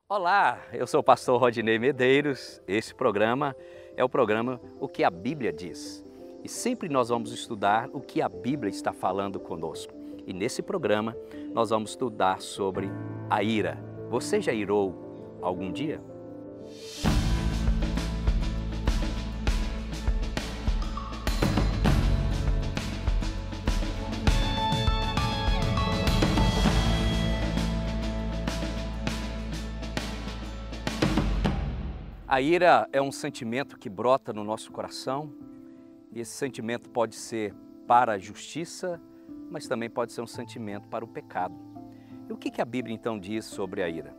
Olá, eu sou o pastor Rodinei Medeiros. Esse programa é o programa O que a Bíblia diz. E sempre nós vamos estudar o que a Bíblia está falando conosco. E nesse programa nós vamos estudar sobre a ira. Você já irou algum dia? A ira é um sentimento que brota no nosso coração e esse sentimento pode ser para a justiça, mas também pode ser um sentimento para o pecado. E o que a Bíblia então diz sobre a ira?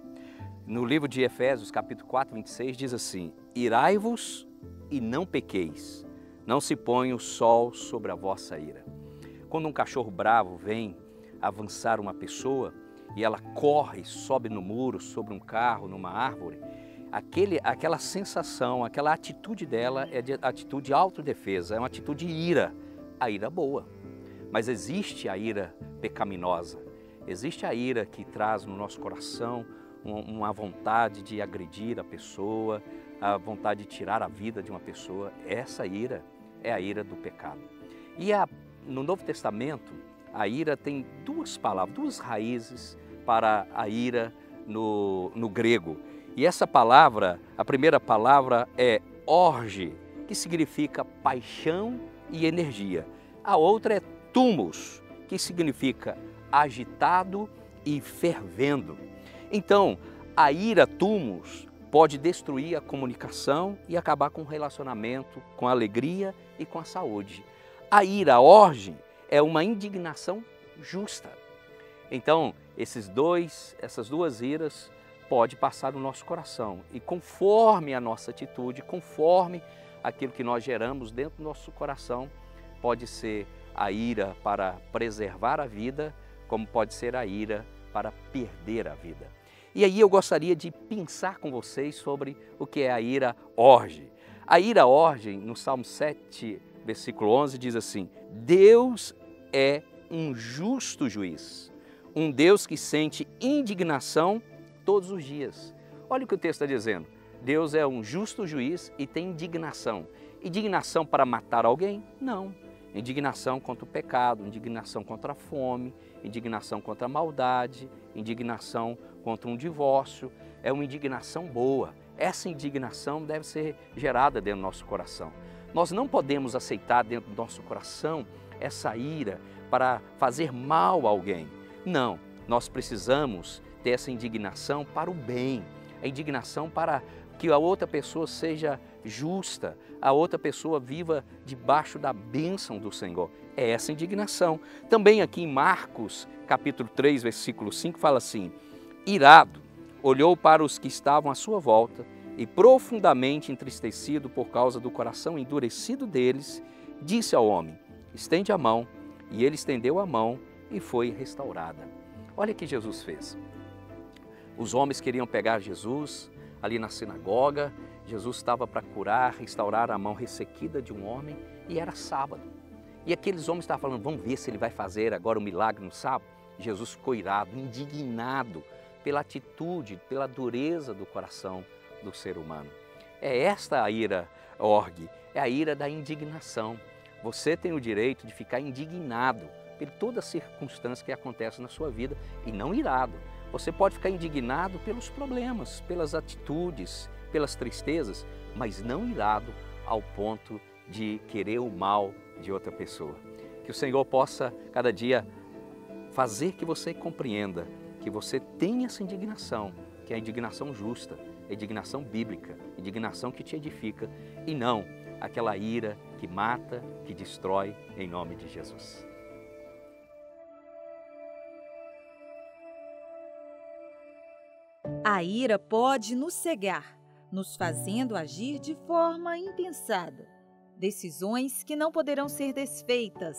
No livro de Efésios, capítulo 4, 26, diz assim: Irai-vos e não pequeis, não se ponha o sol sobre a vossa ira. Quando um cachorro bravo vem avançar uma pessoa e ela corre, sobe no muro, sobre um carro, numa árvore, aquela sensação, aquela atitude dela é de atitude de autodefesa, é uma atitude de ira, a ira boa. Mas existe a ira pecaminosa, existe a ira que traz no nosso coração uma vontade de agredir a pessoa, a vontade de tirar a vida de uma pessoa. Essa ira é a ira do pecado. E no Novo Testamento, a ira tem duas palavras, duas raízes para a ira no grego. E essa palavra, a primeira palavra é orge, que significa paixão e energia. A outra é thumos, que significa agitado e fervendo. Então, a ira thumos pode destruir a comunicação e acabar com o relacionamento, com a alegria e com a saúde. A ira orge é uma indignação justa. Então, essas duas iras pode passar no nosso coração e conforme a nossa atitude, conforme aquilo que nós geramos dentro do nosso coração, pode ser a ira para preservar a vida, como pode ser a ira para perder a vida. E aí eu gostaria de pensar com vocês sobre o que é a ira orge. A ira orge, no Salmo 7, versículo 11, diz assim: Deus é um justo juiz, um Deus que sente indignação todos os dias. Olha o que o texto está dizendo. Deus é um justo juiz e tem indignação. Indignação para matar alguém? Não. Indignação contra o pecado, indignação contra a fome, indignação contra a maldade, indignação contra um divórcio. É uma indignação boa. Essa indignação deve ser gerada dentro do nosso coração. Nós não podemos aceitar dentro do nosso coração essa ira para fazer mal a alguém. Não, nós precisamos ter essa indignação para o bem, a indignação para que a outra pessoa seja justa, a outra pessoa viva debaixo da bênção do Senhor. É essa indignação. Também aqui em Marcos, capítulo 3, versículo 5, fala assim: Irado, olhou para os que estavam à sua volta e profundamente entristecido por causa do coração endurecido deles, disse ao homem: estende a mão. E ele estendeu a mão e foi restaurada. Olha o que Jesus fez. Os homens queriam pegar Jesus ali na sinagoga. Jesus estava para curar, restaurar a mão ressequida de um homem e era sábado. E aqueles homens estavam falando: vamos ver se ele vai fazer agora o milagre no sábado. Jesus ficou irado, indignado pela atitude, pela dureza do coração do ser humano. É esta a ira orge, é a ira da indignação. Você tem o direito de ficar indignado por toda circunstância que acontece na sua vida e não irado. Você pode ficar indignado pelos problemas, pelas atitudes, pelas tristezas, mas não irado ao ponto de querer o mal de outra pessoa. Que o Senhor possa, cada dia, fazer que você compreenda, que você tenha essa indignação, que é a indignação justa, a indignação bíblica, a indignação que te edifica e não aquela ira que mata, que destrói, em nome de Jesus. A ira pode nos cegar, nos fazendo agir de forma impensada. Decisões que não poderão ser desfeitas,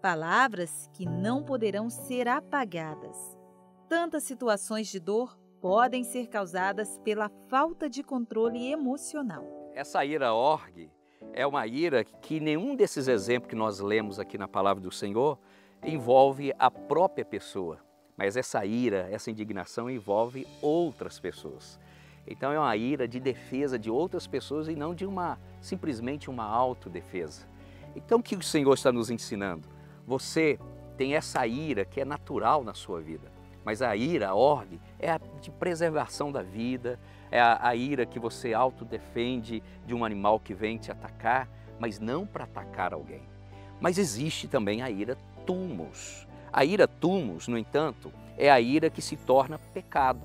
palavras que não poderão ser apagadas. Tantas situações de dor podem ser causadas pela falta de controle emocional. Essa ira orge é uma ira que nenhum desses exemplos que nós lemos aqui na palavra do Senhor envolve a própria pessoa, mas essa ira, essa indignação envolve outras pessoas. Então é uma ira de defesa de outras pessoas e não de simplesmente uma autodefesa. Então o que o Senhor está nos ensinando? Você tem essa ira que é natural na sua vida, mas a ira, a ordem, é a de preservação da vida, é a ira que você autodefende de um animal que vem te atacar, mas não para atacar alguém. Mas existe também a ira túmos. A ira túmos, no entanto, é a ira que se torna pecado,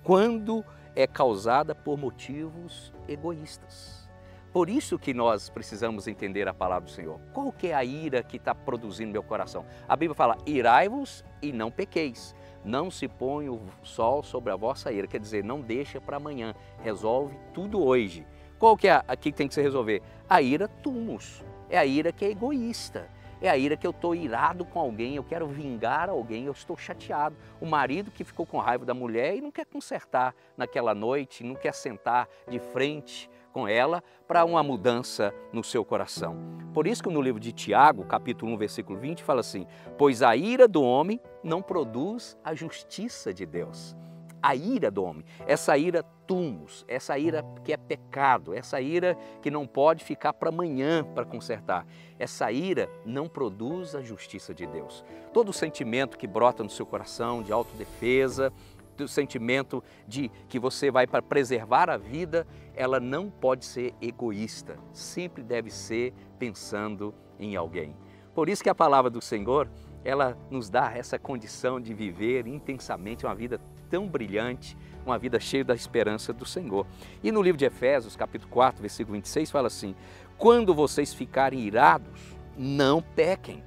quando é causada por motivos egoístas. Por isso que nós precisamos entender a palavra do Senhor. Qual que é a ira que está produzindo meu coração? A Bíblia fala, irai-vos e não pequeis. Não se põe o sol sobre a vossa ira. Quer dizer, não deixa para amanhã. Resolve tudo hoje. Qual que é aqui que tem que se resolver? A ira túmos. É a ira que é egoísta. É a ira que eu estou irado com alguém, eu quero vingar alguém, eu estou chateado. O marido que ficou com raiva da mulher e não quer consertar naquela noite, não quer sentar de frente com ela para uma mudança no seu coração. Por isso que no livro de Tiago, capítulo 1, versículo 20, fala assim, pois a ira do homem não produz a justiça de Deus. A ira do homem, essa ira túmos, essa ira que é pecado, essa ira que não pode ficar para amanhã para consertar. Essa ira não produz a justiça de Deus. Todo sentimento que brota no seu coração de autodefesa, do sentimento de que você vai para preservar a vida, ela não pode ser egoísta, sempre deve ser pensando em alguém. Por isso que a palavra do Senhor, ela nos dá essa condição de viver intensamente uma vida tão brilhante, uma vida cheia da esperança do Senhor. E no livro de Efésios, capítulo 4, versículo 26, fala assim, quando vocês ficarem irados, não pequem,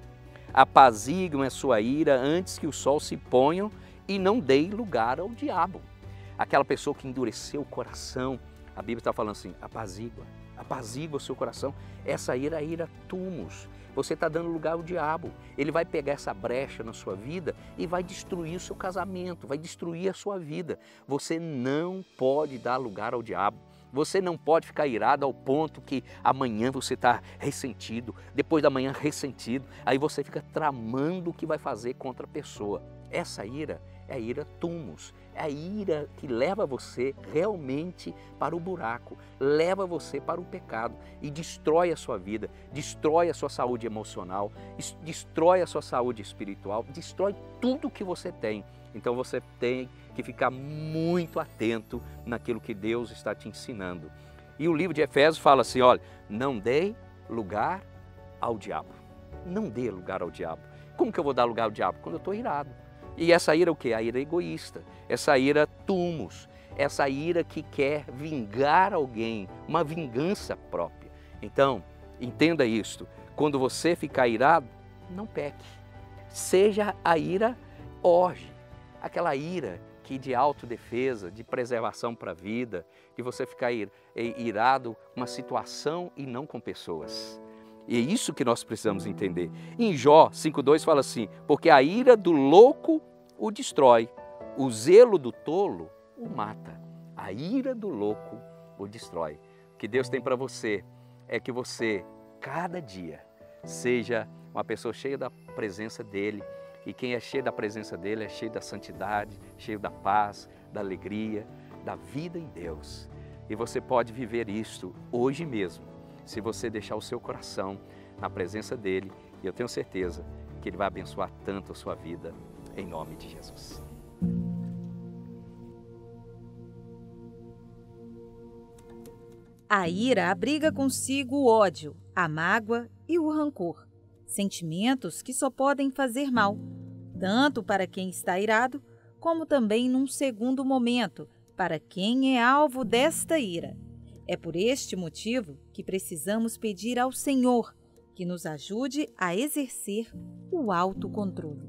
apaziguem a sua ira antes que o sol se ponha e não deem lugar ao diabo. Aquela pessoa que endureceu o coração, a Bíblia está falando assim, apazigua o seu coração, essa ira é a ira túmos. Você está dando lugar ao diabo. Ele vai pegar essa brecha na sua vida e vai destruir o seu casamento, vai destruir a sua vida. Você não pode dar lugar ao diabo. Você não pode ficar irado ao ponto que amanhã você está ressentido, depois da manhã ressentido, aí você fica tramando o que vai fazer contra a pessoa. Essa ira é a ira túmos, é a ira que leva você realmente para o buraco, leva você para o pecado e destrói a sua vida, destrói a sua saúde emocional, destrói a sua saúde espiritual, destrói tudo que você tem. Então você tem que ficar muito atento naquilo que Deus está te ensinando. E o livro de Efésios fala assim, olha, não dê lugar ao diabo. Não dê lugar ao diabo. Como que eu vou dar lugar ao diabo? Quando eu estou irado. E essa ira é o quê? A ira egoísta, essa ira túmos, essa ira que quer vingar alguém, uma vingança própria. Então, entenda isto, quando você ficar irado, não peque. Seja a ira orge, aquela ira que de autodefesa, de preservação para a vida, de você ficar irado com uma situação e não com pessoas. E é isso que nós precisamos entender. Em Jó 5,2 fala assim, porque a ira do louco o destrói, o zelo do tolo o mata. A ira do louco o destrói. O que Deus tem para você é que você, cada dia, seja uma pessoa cheia da presença dEle. E quem é cheio da presença dEle é cheio da santidade, cheio da paz, da alegria, da vida em Deus. E você pode viver isto hoje mesmo, se você deixar o seu coração na presença dEle. E eu tenho certeza que Ele vai abençoar tanto a sua vida, em nome de Jesus. A ira abriga consigo o ódio, a mágoa e o rancor, sentimentos que só podem fazer mal, tanto para quem está irado, como também num segundo momento, para quem é alvo desta ira. É por este motivo que precisamos pedir ao Senhor que nos ajude a exercer o autocontrole.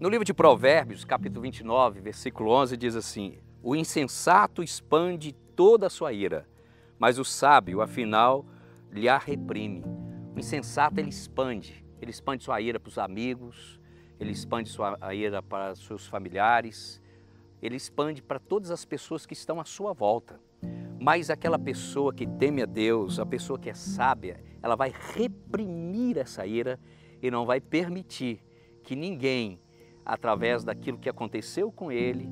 No livro de Provérbios, capítulo 29, versículo 11, diz assim, o insensato expande toda a sua ira, mas o sábio, afinal, lhe a reprime. O insensato, ele expande sua ira para os amigos, ele expande sua ira para seus familiares, ele expande para todas as pessoas que estão à sua volta. Mas aquela pessoa que teme a Deus, a pessoa que é sábia, ela vai reprimir essa ira e não vai permitir que ninguém através daquilo que aconteceu com ele,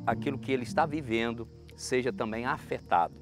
daquilo que ele está vivendo, seja também afetado.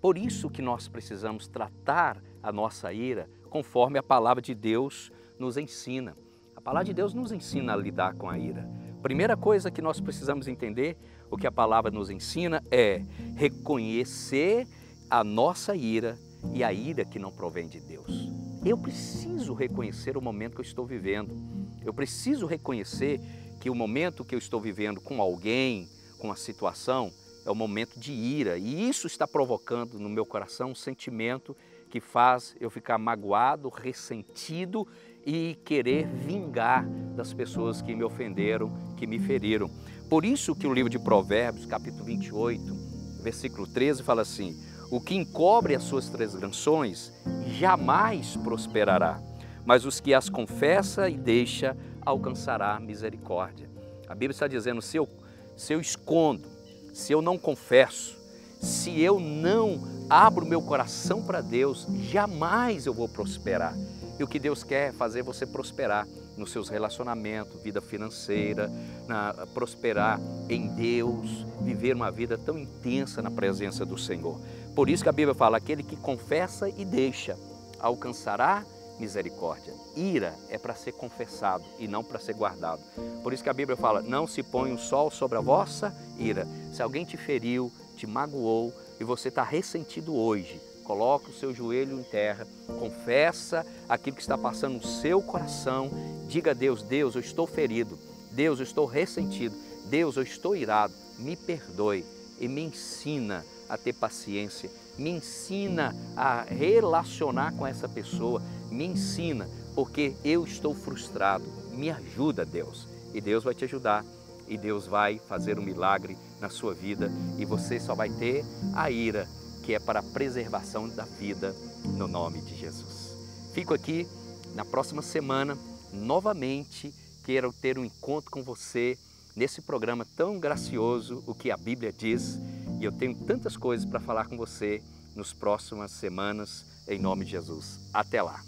Por isso que nós precisamos tratar a nossa ira conforme a palavra de Deus nos ensina. A palavra de Deus nos ensina a lidar com a ira. Primeira coisa que nós precisamos entender, o que a palavra nos ensina é reconhecer a nossa ira e a ira que não provém de Deus. Eu preciso reconhecer o momento que eu estou vivendo. Eu preciso reconhecer que o momento que eu estou vivendo com alguém, com a situação, é um momento de ira. E isso está provocando no meu coração um sentimento que faz eu ficar magoado, ressentido e querer vingar das pessoas que me ofenderam, que me feriram. Por isso que o livro de Provérbios, capítulo 28, versículo 13, fala assim: o que encobre as suas transgressões jamais prosperará, mas os que as confessa e deixa alcançará misericórdia. A Bíblia está dizendo, se eu escondo, se eu não confesso, se eu não abro meu coração para Deus, jamais eu vou prosperar. E o que Deus quer é fazer você prosperar nos seus relacionamentos, vida financeira, prosperar em Deus, viver uma vida tão intensa na presença do Senhor. Por isso que a Bíblia fala, aquele que confessa e deixa, alcançará misericórdia. Ira é para ser confessado e não para ser guardado. Por isso que a Bíblia fala, não se põe o sol sobre a vossa ira. Se alguém te feriu, te magoou e você está ressentido hoje, coloca o seu joelho em terra, confessa aquilo que está passando no seu coração, diga a Deus, Deus, eu estou ferido, Deus, eu estou ressentido, Deus, eu estou irado, me perdoe e me ensina a ter paciência, me ensina a relacionar com essa pessoa, me ensina, porque eu estou frustrado, me ajuda, Deus. E Deus vai te ajudar, e Deus vai fazer um milagre na sua vida, e você só vai ter a ira, que é para a preservação da vida, no nome de Jesus. Fico aqui na próxima semana, novamente, quero ter um encontro com você, nesse programa tão gracioso, o que a Bíblia diz, e eu tenho tantas coisas para falar com você nas próximas semanas, em nome de Jesus. Até lá!